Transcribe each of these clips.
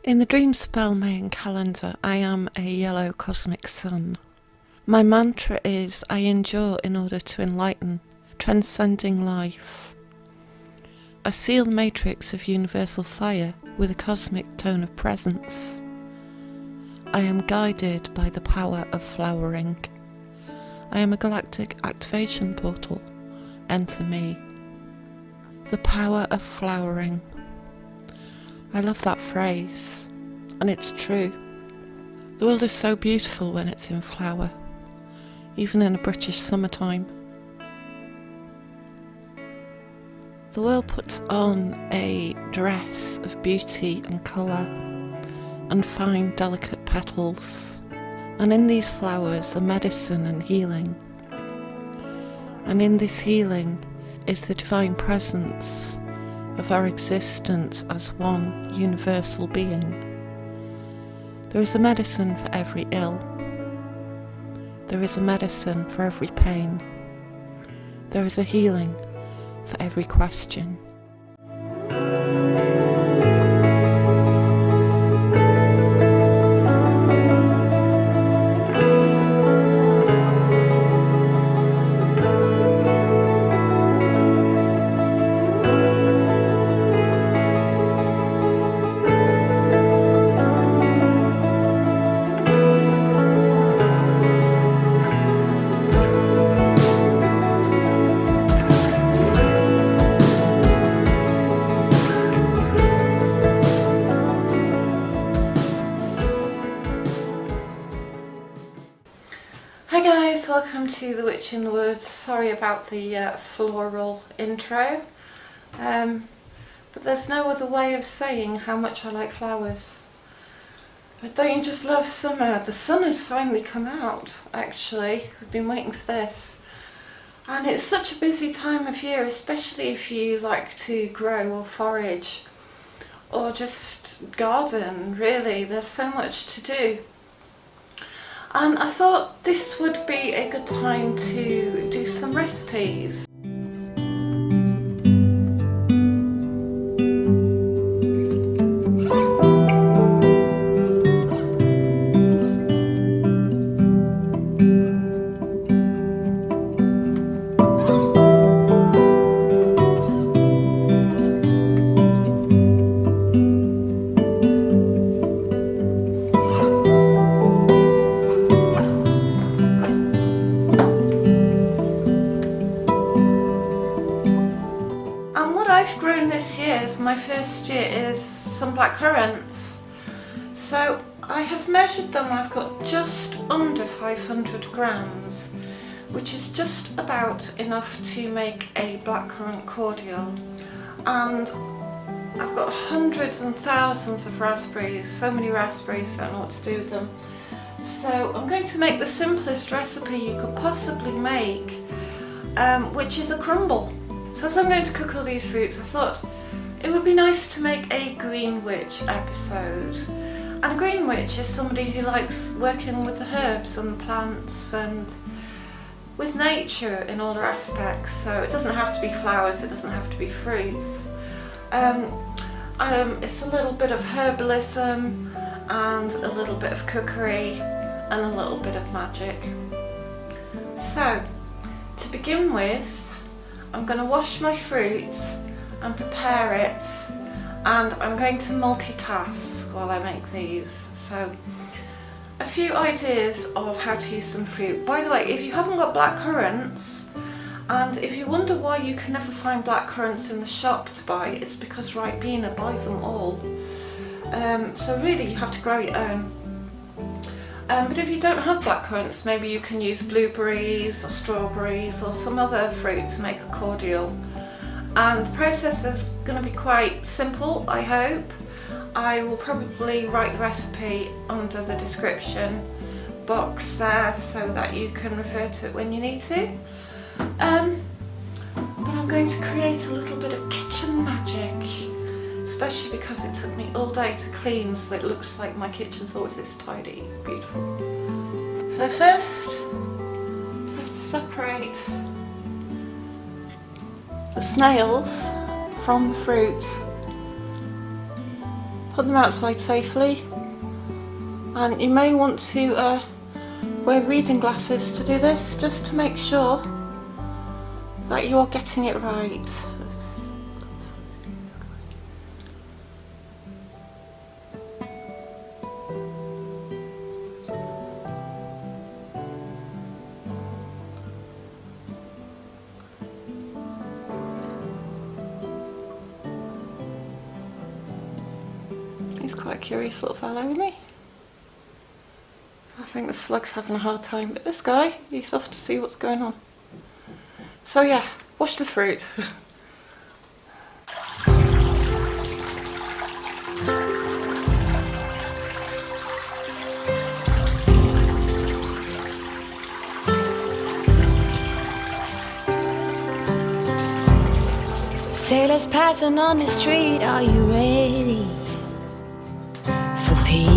In the dream spell Mayan calendar, I am a yellow cosmic sun. My mantra is, I endure in order to enlighten, transcending life. I seal the matrix of universal fire with a cosmic tone of presence. I am guided by the power of flowering. I am a galactic activation portal. Enter me. The power of flowering. I love that phrase, and it's true. The world is so beautiful when it's in flower, even in a British summertime. The world puts on a dress of beauty and colour and fine, delicate petals, and in these flowers are medicine and healing. And in this healing is the divine presence of our existence as one universal being. There is a medicine for every ill. There is a medicine for every pain. There is a healing for every question. Hi guys, welcome to The Witch in the Woods. Sorry about the floral intro, but there's no other way of saying how much I like flowers. But don't you just love summer? The sun has finally come out, actually. We've been waiting for this. And it's such a busy time of year, especially if you like to grow or forage or just garden, really. There's so much to do. And I thought this would be a good time to do some recipes. This year, my first year, is some black currants. So I have measured them. I've got just under 500 grams, which is just about enough to make a blackcurrant cordial. And I've got hundreds and thousands of raspberries, so many raspberries, I don't know what to do with them. So I'm going to make the simplest recipe you could possibly make, which is a crumble. So as I'm going to cook all these fruits, I thought it would be nice to make a green witch episode. And a green witch is somebody who likes working with the herbs and the plants and with nature in all their aspects. So it doesn't have to be flowers, it doesn't have to be fruits. It's a little bit of herbalism and a little bit of cookery and a little bit of magic. So to begin with, I'm going to wash my fruits and prepare it, and I'm going to multitask while I make these. So a few ideas of how to use some fruit. By the way, if you haven't got black currants, and if you wonder why you can never find black currants in the shop to buy, it's because Ribena buy them all. So really you have to grow your own. But if you don't have black currants, maybe you can use blueberries or strawberries or some other fruit to make a cordial. And the process is going to be quite simple, I hope. I will probably write the recipe under the description box there so that you can refer to it when you need to. But I'm going to create a little bit of kitchen magic, especially because it took me all day to clean, so it looks like my kitchen's always this tidy. Beautiful. So first, I have to separate the snails from the fruit. put them outside safely. And you may want to wear reading glasses to do this, just to make sure that you're getting it right. He's quite a curious little fellow, isn't he? I think the slug's having a hard time, but this guy, he's off to see what's going on. So yeah, wash the fruit. Sailors passing on the street, are you ready for peace?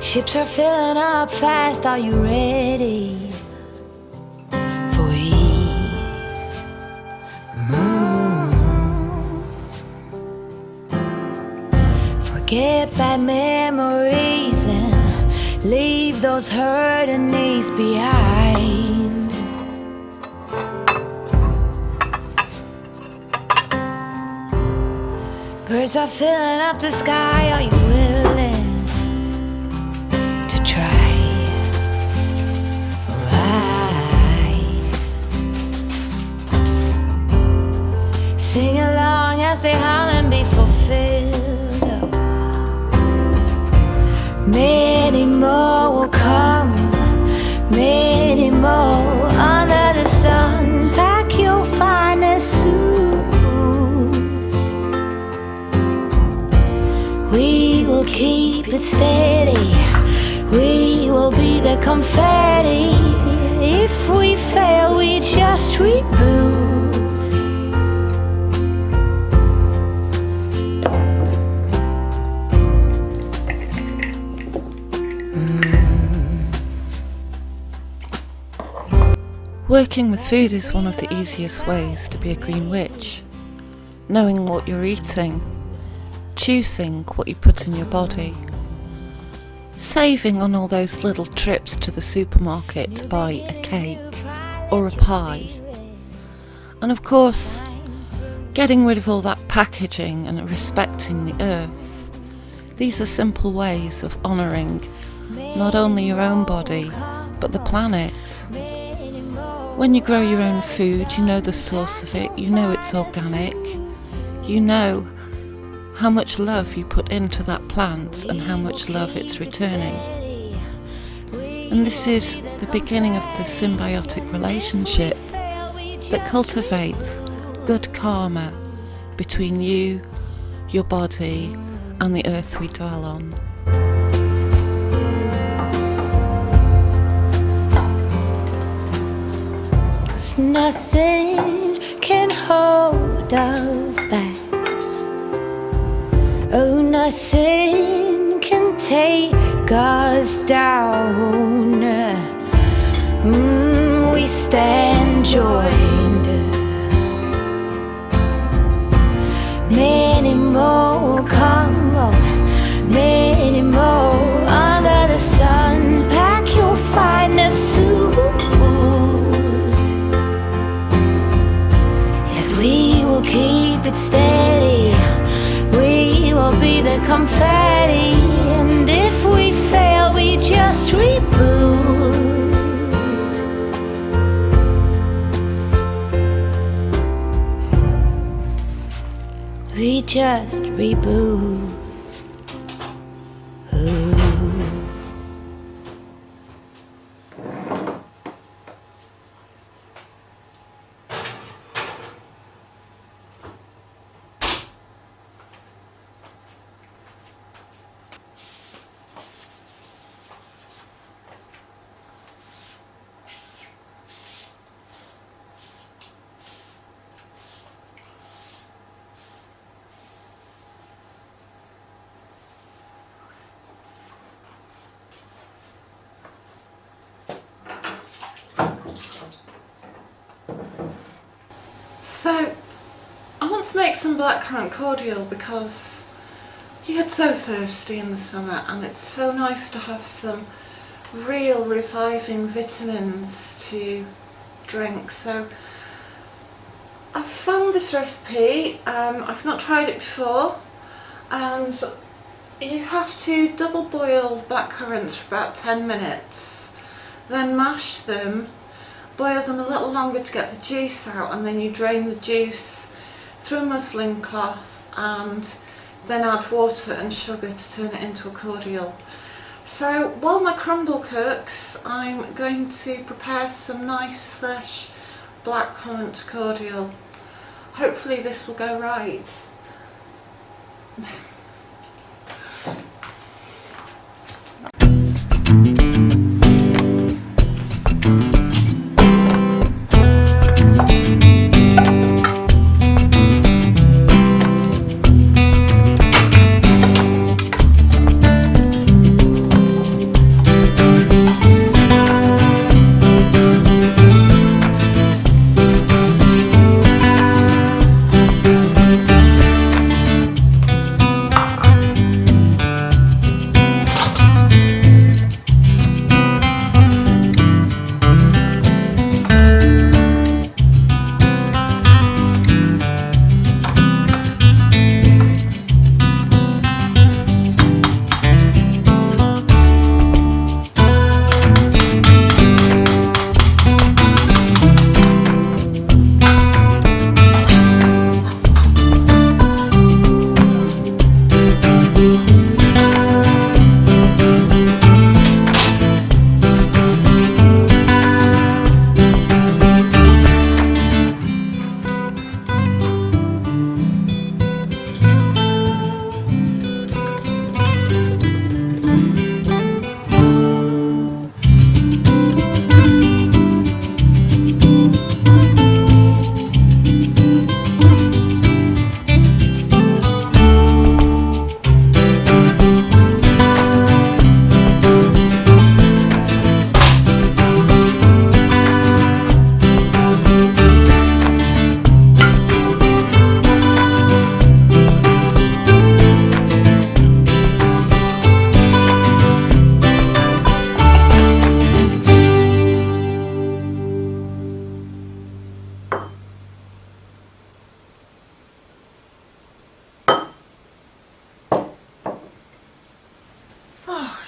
Ships are filling up fast, are you ready for ease? Forget bad memories and leave those hurting knees behind. Birds are filling up the sky, are you willing to try? Right. Sing along as they hum and be fulfilled. Many more will come, many more under the sun. Pack your finest suit. We will keep it steady. We will be the confetti. If we fail, we just reboot. Working with food is one of the easiest ways to be a green witch. Knowing what you're eating, choosing what you put in your body, saving on all those little trips to the supermarket to buy a cake or a pie, and of course getting rid of all that packaging and respecting the earth. These are simple ways of honouring not only your own body but the planet. When you grow your own food, you know the source of it, you know it's organic, you know how much love you put into that plant and how much love it's returning. And this is the beginning of the symbiotic relationship that cultivates good karma between you, your body, and the earth we dwell on. Nothing can hold us back. Oh, nothing can take us down. We stand joined. Many more come, many more under the sun. Pack your finest suit. We will keep it steady. We will be the confetti. And if we fail, we just reboot. We just reboot. So I want to make some blackcurrant cordial because you get so thirsty in the summer, and it's so nice to have some real reviving vitamins to drink. So I've found this recipe, I've not tried it before, and you have to double boil blackcurrants for about 10 minutes, then mash them, boil them a little longer to get the juice out, and then you drain the juice through a muslin cloth and then add water and sugar to turn it into a cordial. So while my crumble cooks, I'm going to prepare some nice fresh blackcurrant cordial. Hopefully this will go right.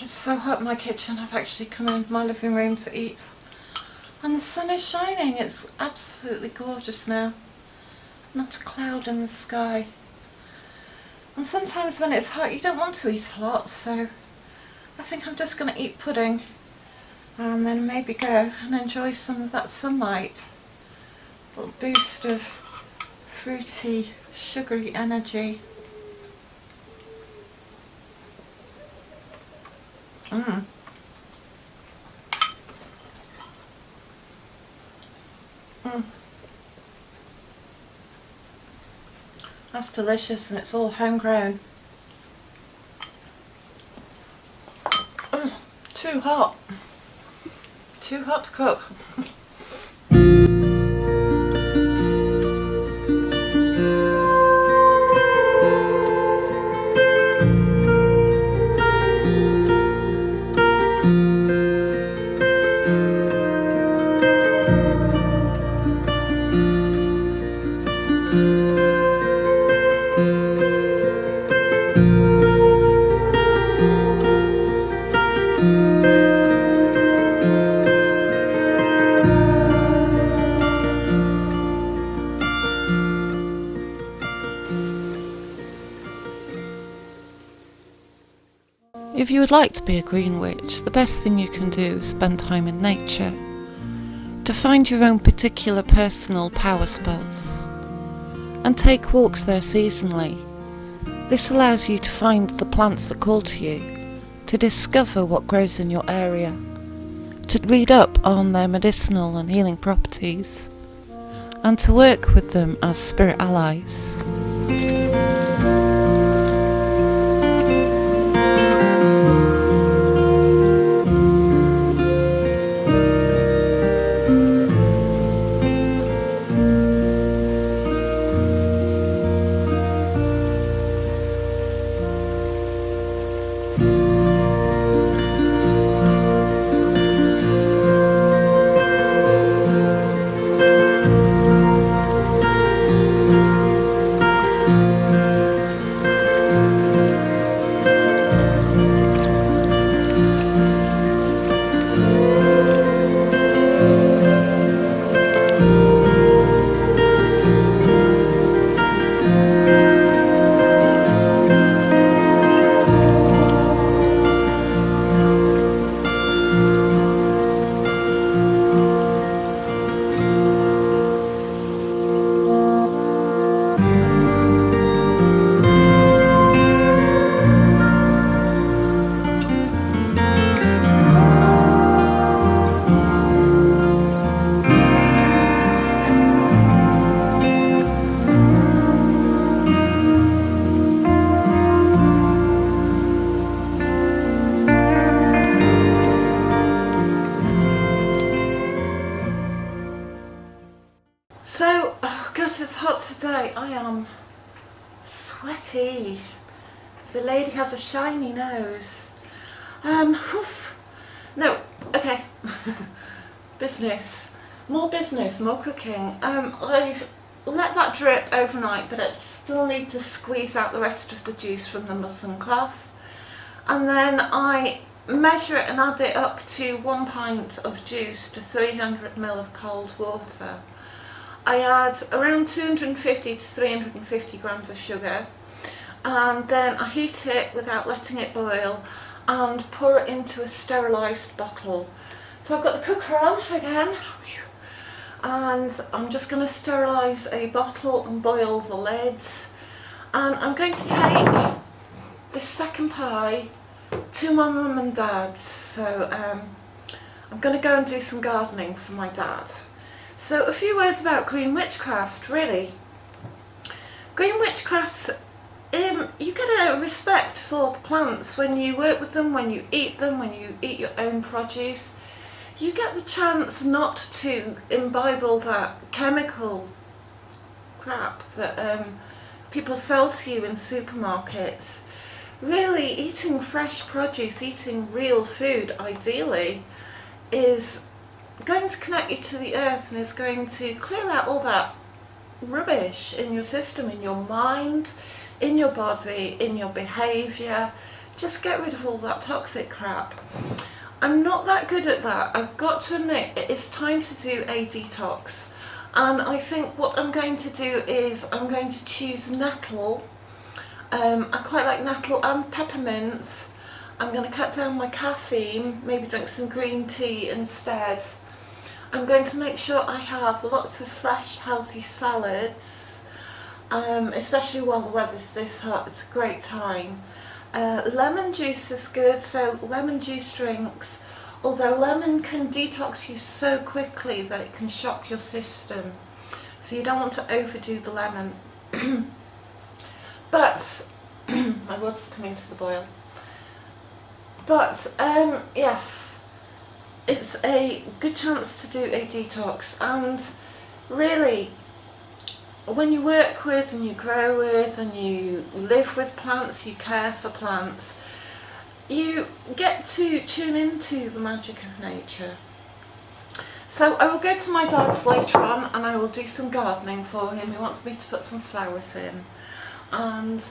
It's so hot in my kitchen. I've actually come into my living room to eat, and the sun is shining. It's absolutely gorgeous now. Not a cloud in the sky. And sometimes when it's hot you don't want to eat a lot, so I think I'm just going to eat pudding and then maybe go and enjoy some of that sunlight. A little boost of fruity, sugary energy. Mm. Mm. That's delicious, and it's all homegrown. Too hot. Too hot to cook. If you would like to be a green witch, the best thing you can do is spend time in nature to find your own particular personal power spots and take walks there seasonally. This allows you to find the plants that call to you, to discover what grows in your area, to read up on their medicinal and healing properties, and to work with them as spirit allies. because it's hot today, I am sweaty. The lady has a shiny nose. Oof. No, okay. Business. More cooking. I've let that drip overnight, but I still need to squeeze out the rest of the juice from the muslin cloth. And then I measure it and add it up to 1 pint of juice to 300 ml of cold water. I add around 250 to 350 grams of sugar, and then I heat it without letting it boil and pour it into a sterilised bottle. So I've got the cooker on again, and I'm just going to sterilise a bottle and boil the lids. And I'm going to take this second pie to my mum and dad's. So I'm going to go and do some gardening for my dad. So a few words about green witchcraft, really. Green witchcraft, you get a respect for the plants when you work with them, when you eat your own produce. You get the chance not to imbibe all that chemical crap that people sell to you in supermarkets. Really, eating fresh produce, eating real food, ideally, is going to connect you to the earth and is going to clear out all that rubbish in your system, in your mind, in your body, in your behaviour. Just get rid of all that toxic crap. I'm not that good at that. I've got to admit, it is time to do a detox. And I think what I'm going to do is I'm going to choose nettle. I quite like nettle and peppermint. I'm going to cut down my caffeine, maybe drink some green tea instead. I'm going to make sure I have lots of fresh, healthy salads, especially while the weather's this hot. It's a great time. Lemon juice is good, so lemon juice drinks, although lemon can detox you so quickly that it can shock your system. So you don't want to overdo the lemon. But, my water's coming to the boil. But, yes, it's a good chance to do a detox. And really, when you work with and you grow with and you live with plants, you care for plants, you get to tune into the magic of nature. So I will go to my dad's later on and I will do some gardening for him. He wants me to put some flowers in. And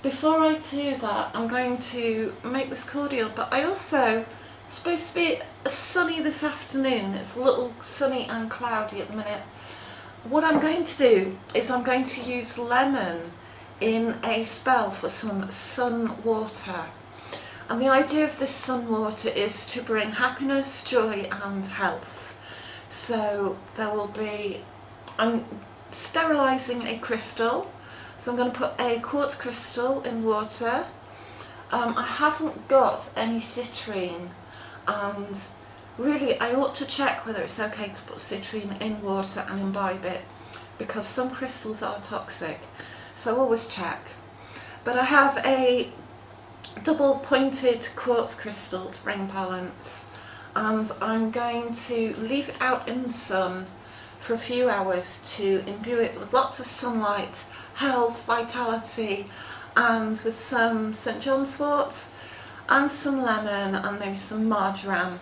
before I do that, I'm going to make this cordial, but I also, it's supposed to be sunny this afternoon. It's a little sunny and cloudy at the minute. What I'm going to do is I'm going to use lemon in a spell for some sun water. And the idea of this sun water is to bring happiness, joy and health. So there will be, I'm sterilising a crystal. So I'm going to put a quartz crystal in water. I haven't got any citrine, and really I ought to check whether it's okay to put citrine in water and imbibe it, because some crystals are toxic, so always check. But I have a double pointed quartz crystal to bring balance, and I'm going to leave it out in the sun for a few hours to imbue it with lots of sunlight, health, vitality, and with some St. John's wort and some lemon and maybe some marjoram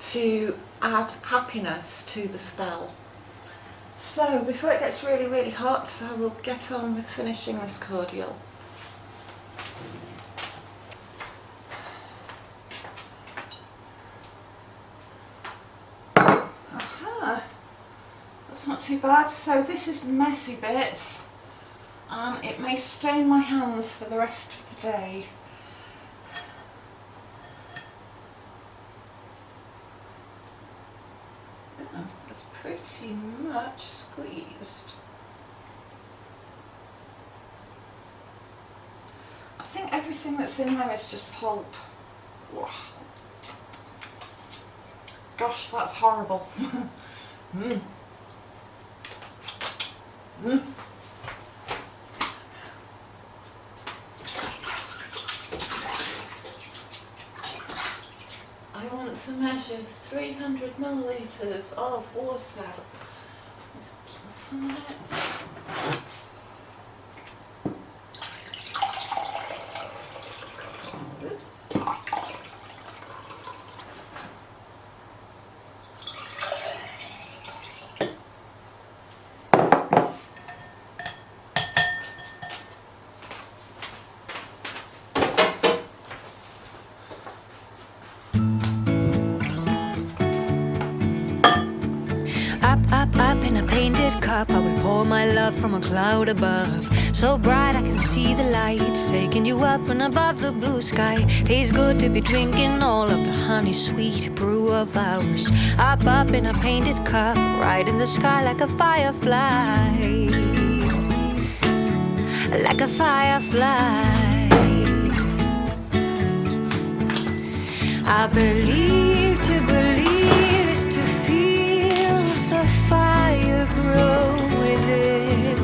to add happiness to the spell. So before it gets really, really hot, I will get on with finishing this cordial. Aha, that's not too bad. So this is the messy bit, and it may stain my hands for the rest of the day. Oh, it's pretty much squeezed. I think everything that's in there is just pulp. Gosh, that's horrible. Mm. Mm. I want to measure 300 millilitres of water. some minutes. Oops. Up in a painted cup, I will pour my love from a cloud above. So bright I can see the lights, taking you up and above the blue sky. Tastes good to be drinking all of the honey sweet brew of ours. Up in a painted cup, right in the sky like a firefly. Like a firefly. I believe to believe is to feel the fire grow within.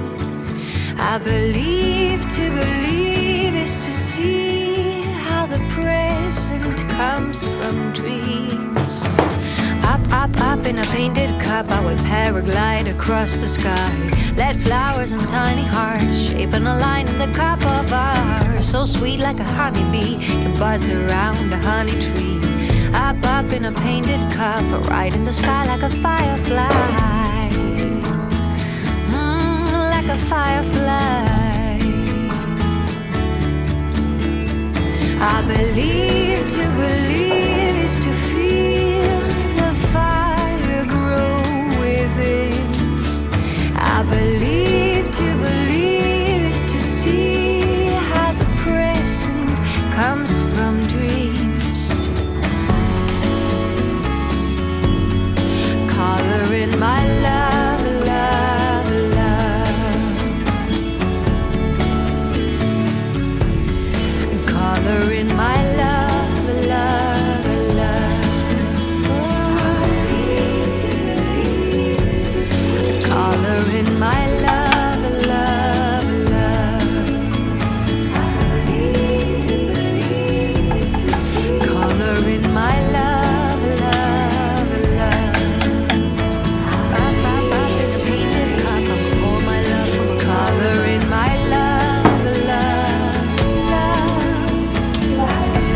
I believe to believe is to see how the present comes from dreams. Up in a painted cup, I will paraglide across the sky. Let flowers and tiny hearts shaping a line in the cup of ours. So sweet like a honeybee can buzz around a honey tree. Up in a painted cup, right in the sky like a firefly. Like a firefly. I believe to believe is to feel the fire grow within. I believe to believe is to see how the present comes from dreams. Color in my love, love, love. Color in my love, love, love. Color in my love, love, love. Color in my love, love, love. Up in a painted cup, I will pour my love from a color in my love, love, love.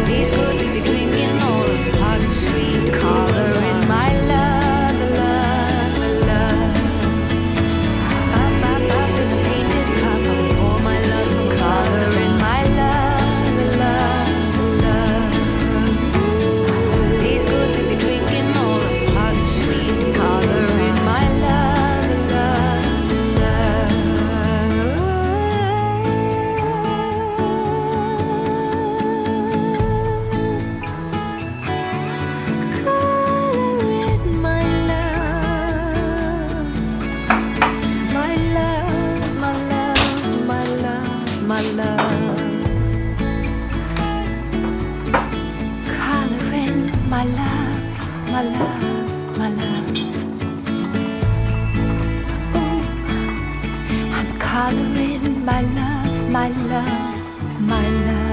It's good to be drinking all of the hot and sweet. Color in my love, love, love. Up in a painted cup, I will pour my love from color in my love, love, love. It's good to be drinking all of the hot and sweet. Color in my love, love, love. Color in my love. My love, my love, my love, my love. Color in my love, my love, my love. Ooh, I'm coloring my love, my love, my love.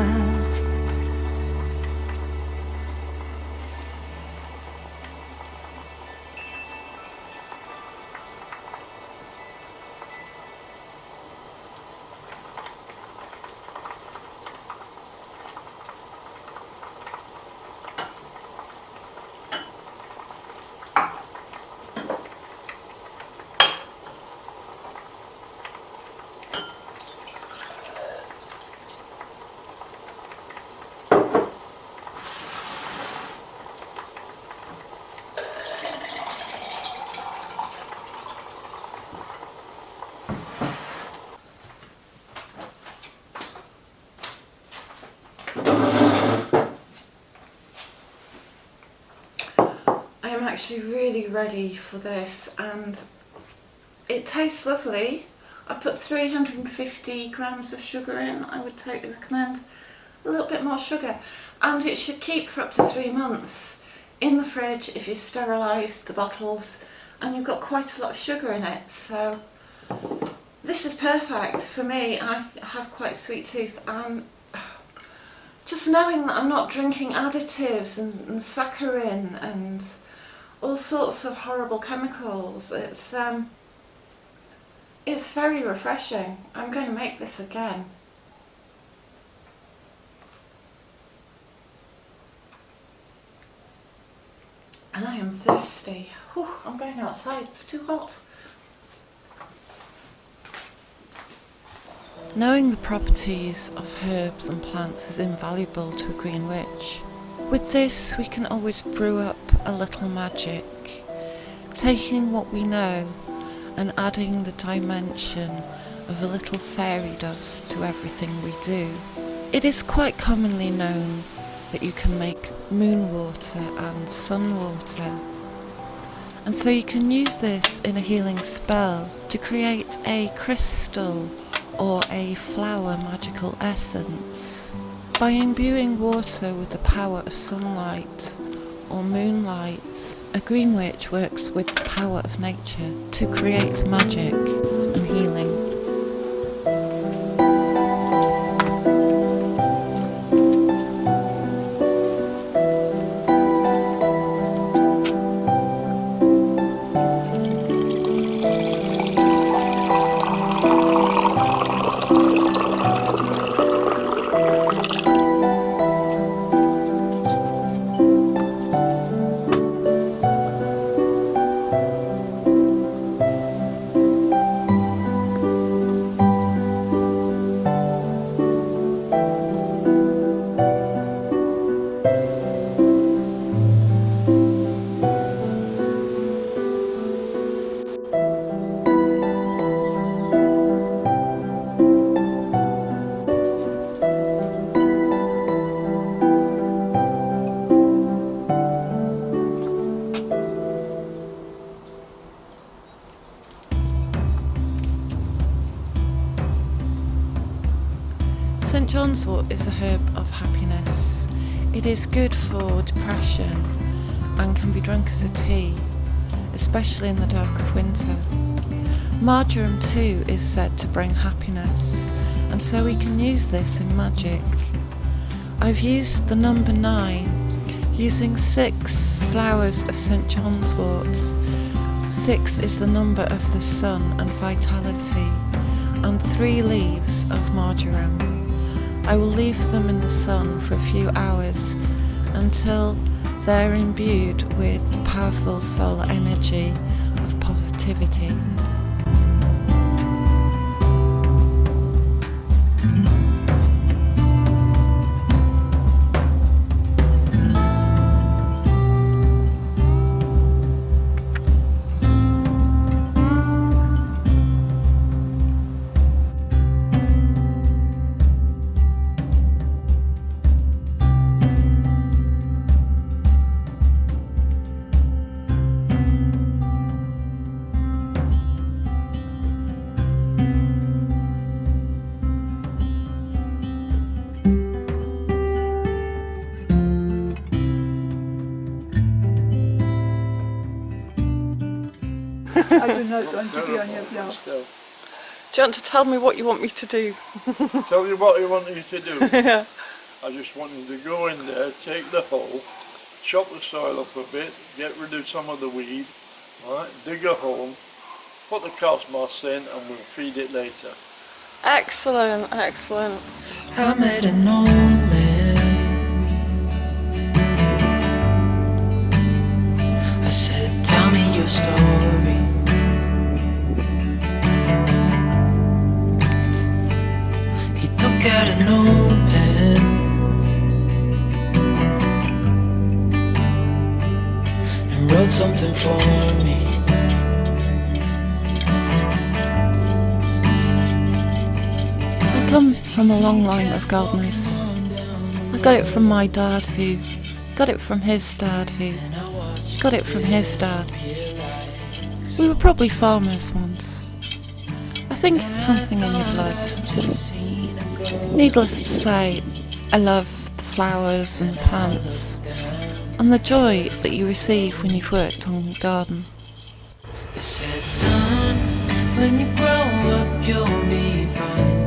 I am actually really ready for this, and it tastes lovely. I put 350 grams of sugar in. I would recommend a little bit more sugar, and it should keep for up to 3 months in the fridge if you sterilise the bottles and you've got quite a lot of sugar in it. So this is perfect for me. I have quite a sweet tooth, and just knowing that I'm not drinking additives and saccharin and all sorts of horrible chemicals, it's It's very refreshing. I'm going to make this again. And I am thirsty. Whew, I'm going outside, it's too hot. Knowing the properties of herbs and plants is invaluable to a green witch. With this we can always brew up a little magic, taking what we know and adding the dimension of a little fairy dust to everything we do. It is quite commonly known that you can make moon water and sun water, and so you can use this in a healing spell to create a crystal or a flower magical essence. By imbuing water with the power of sunlight or moonlight, a green witch works with the power of nature to create magic and healing. St. John's wort is a herb of happiness. It is good for depression and can be drunk as a tea, especially in the dark of winter. Marjoram too is said to bring happiness, and so we can use this in magic. I've used the number 9, using 6 flowers of St. John's wort. 6 is the number of the sun and vitality, and 3 leaves of marjoram. I will leave them in the sun for a few hours until they're imbued with the powerful solar energy of positivity. I do not want to be on your blog. Do you want to tell me what you want me to do? Tell you what I want you to do. Yeah. I just want you to go in there, take the hole, chop the soil up a bit, get rid of some of the weed, right? Dig a hole, put the cosmos in, and we'll feed it later. Excellent, excellent. I met an old man. I said, tell me your story. He took out an old pen and wrote something for me. I come from a long line of gardeners. I got it from my dad, who got it from his dad, who got it from his dad. We were probably farmers once. I think it's something in your blood. Needless to say, I love the flowers and plants and the joy that you receive when you've worked on the garden. It said, son, when you grow up you'll be fine.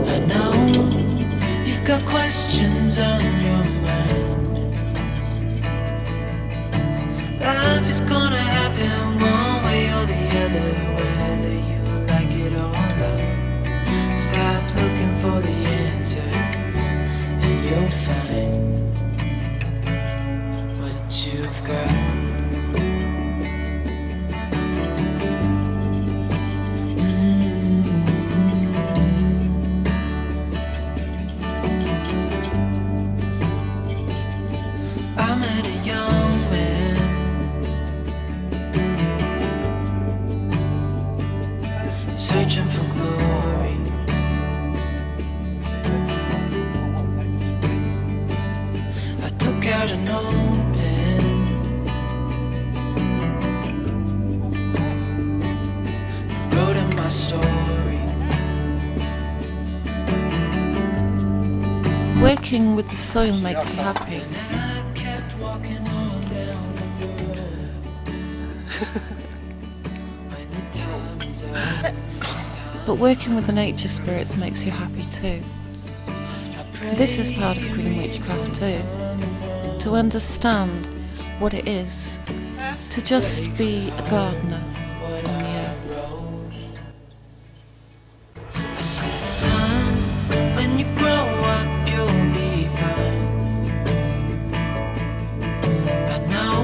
I know you've got questions on your mind. Life is gonna happen one way or the working with the soil makes you happy. I kept walking on down the road. When the time is up, But working with the nature spirits makes you happy too. This is part of Green Witchcraft too. To understand what it is to just be a gardener on the earth. I said, son, when you grow up, you'll be fine. I know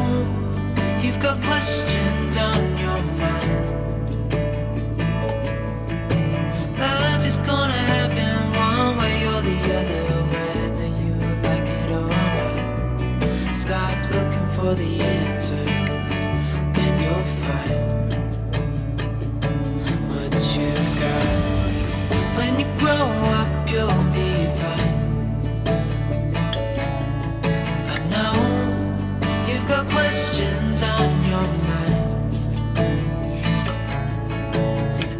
you've got questions on your mind. Life is gonna happen one way or the other, whether you like it or not. Stop looking for the answers, and you'll find what you've got. When you grow up, you'll be fine. I know you've got questions on your mind.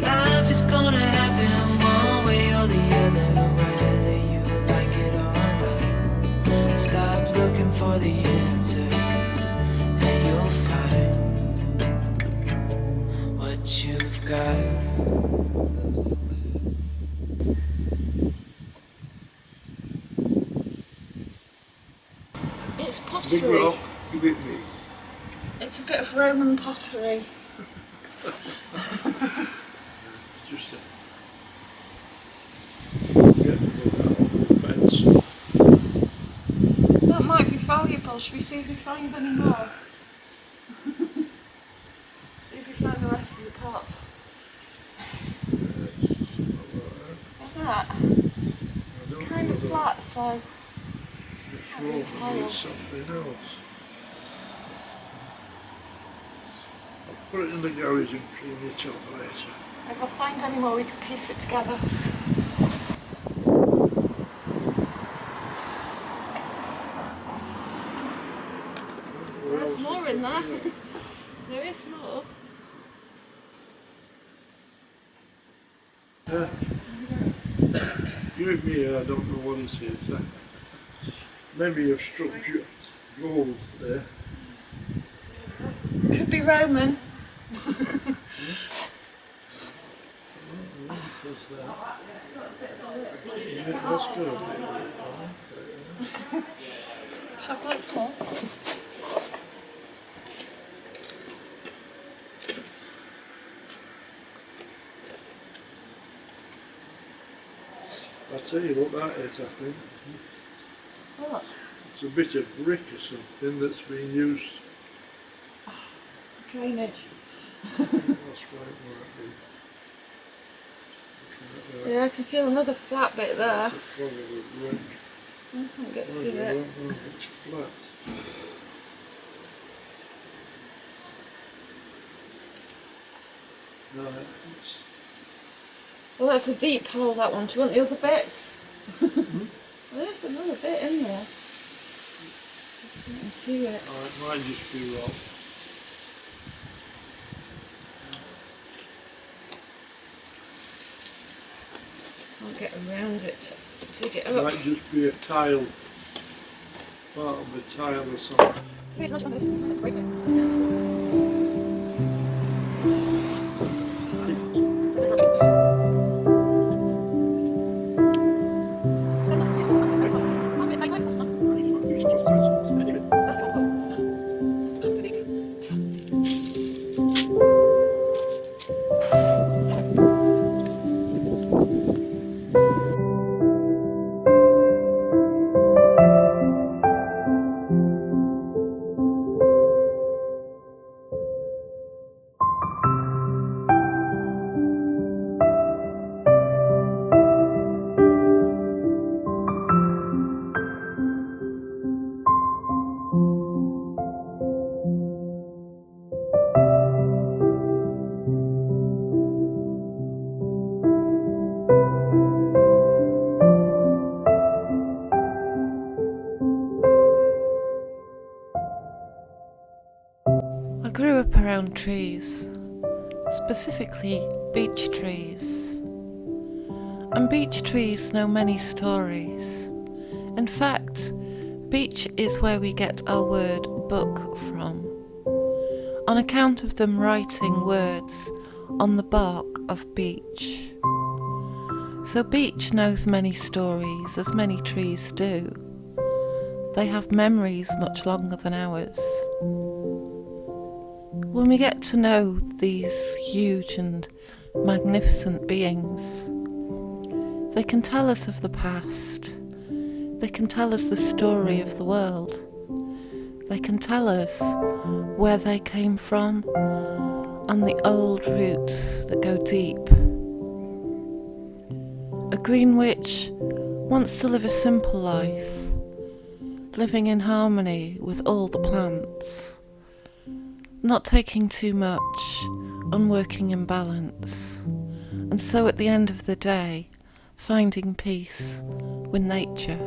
Life is gonna happen one way or the other, whether you like it or not. Stop looking for the answers, and you'll find what you've got. It's Big pottery. rock, give it me. It's a bit of Roman pottery. Just get the fence. That might be valuable. Should we see if we find any more? See if we find the rest of the pot. Like that. It's kind of flat, so Sure, there's something else. I'll put it in the garage and clean it up later. if I find any more, we can piece it together. There's more in there. There is more. Give it me, I don't know what it is. Maybe you've struck gold there. Could be Roman. Let's go. Chocolate full. I'll tell you what that is, I think. What? It's a bit of brick or something that's been used. Drainage. That's right, might be. Yeah, I can feel another flat bit there. That's a front of a brick. I can't get to I see it. don't know, it's flat. No, it's... Well, that's a deep hole, that one. Do you want the other bits? There's another bit in there. Just getting to it. Oh, it might just be rock. Can't get around it to dig it It up. might just be a tile, part of a tile or something. Please, not gonna break it. I grew up around trees, specifically beech trees. And beech trees know many stories, In fact, beech is where we get our word book from, on account of them writing words on the bark of beech. So beech knows many stories, as many trees do. They have memories much longer than ours. When we get to know these huge and magnificent beings, they can tell us of the past. They can tell us the story of the world. They can tell us where they came from and the old roots that go deep. A green witch wants to live a simple life, living in harmony with all the plants, not taking too much and working in balance, and so at the end of the day, finding peace with nature.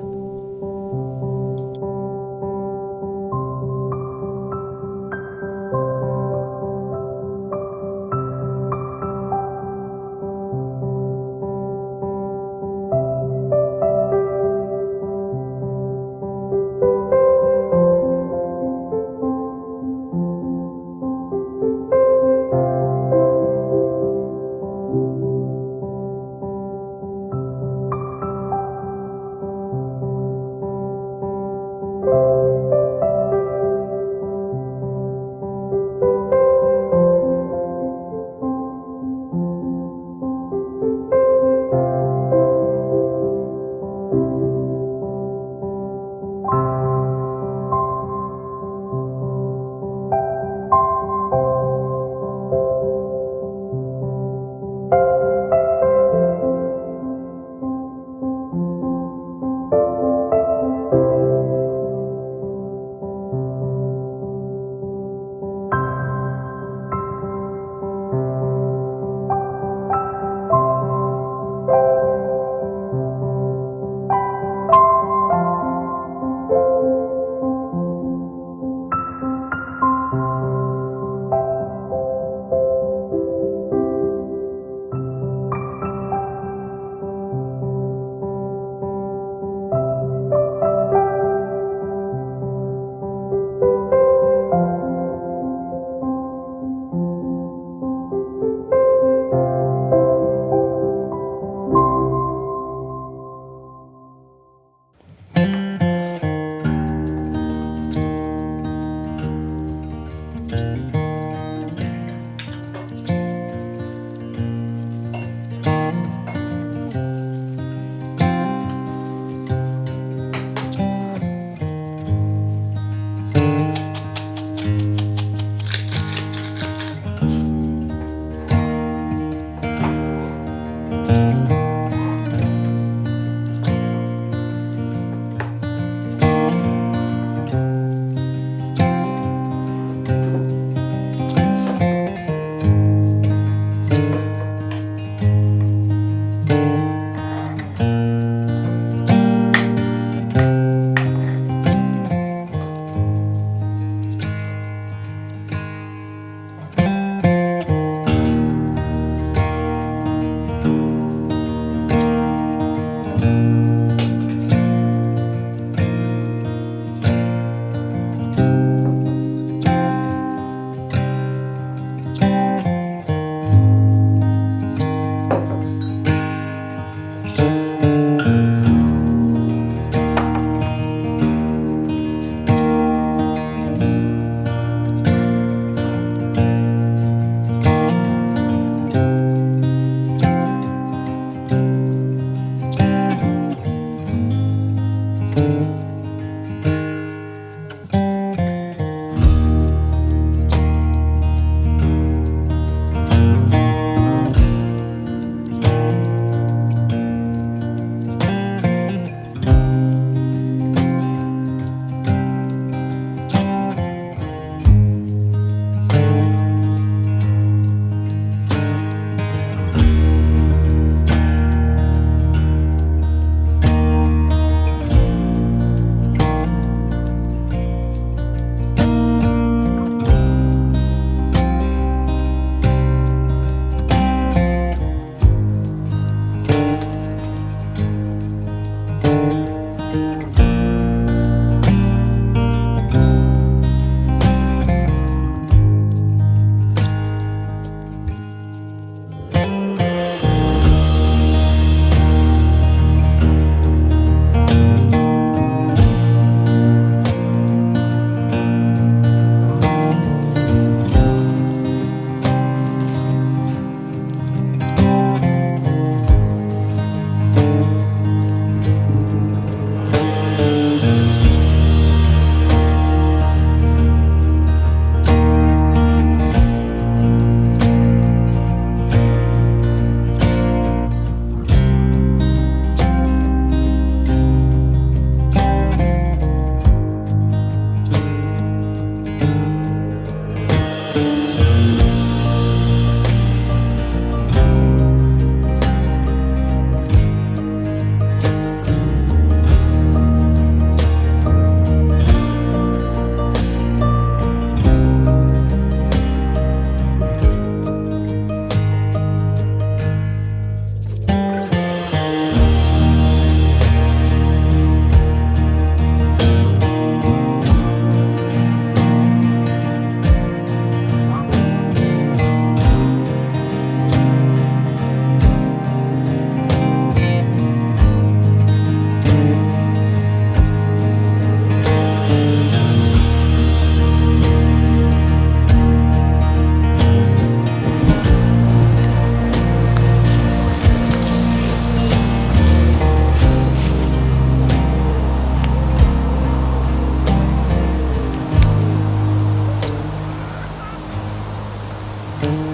Bye.